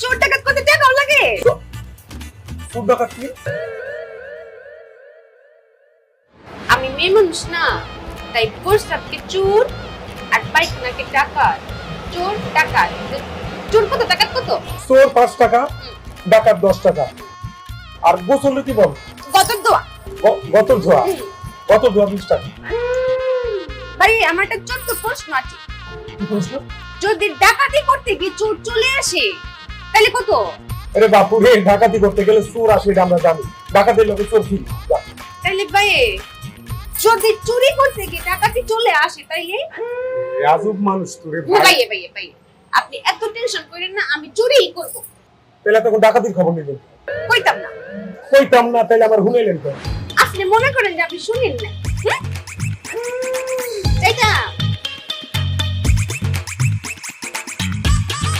চোর ডাকাত করতে টাকাও লাগে? চোর ডাকাত কি? আমি মেয়ে মানুষ না, তাই প্রস্রাবকে চোর আর পায়খানাকে ডাকাত। চোর ডাকাত, চোর কত ডাকাত কত? চোর 5 টাকা, ডাকাত 10 টাকা। আর গোসল কি বল? কত দোয়া গতর ধোয়া, গতর ধোয়া 20 টাকা। ভাই আমার একটা ছোট্ট প্রশ্ন আছে, কি প্রশ্ন? যদি ডাকাতি করতে গিয়ে চোর চলে আসে তাহলে কত? আরে বাপু রে, ডাকাতি করতে গেলে চোর আসে এটা আমরা জানি। ডাকাতের লোকে চোর কি? তাহলে ভাই যদি চুরি করতে গিয়ে ডাকাতি চলে আসে তাইলে? আজব মানুষ তোরে ভাই। ভাই ভাই ভাই আপনি এত টেনশন করেন না, আমি চুরিই করব। তাহলে তখন ডাকাতির খবর নিলেন? কইতাম না। কইতাম না, তাহলে আমার শুনাইলেন তো? আপনি মনে করেন যে আপনি শুনেন না? হ্যাঁ? যাইতাম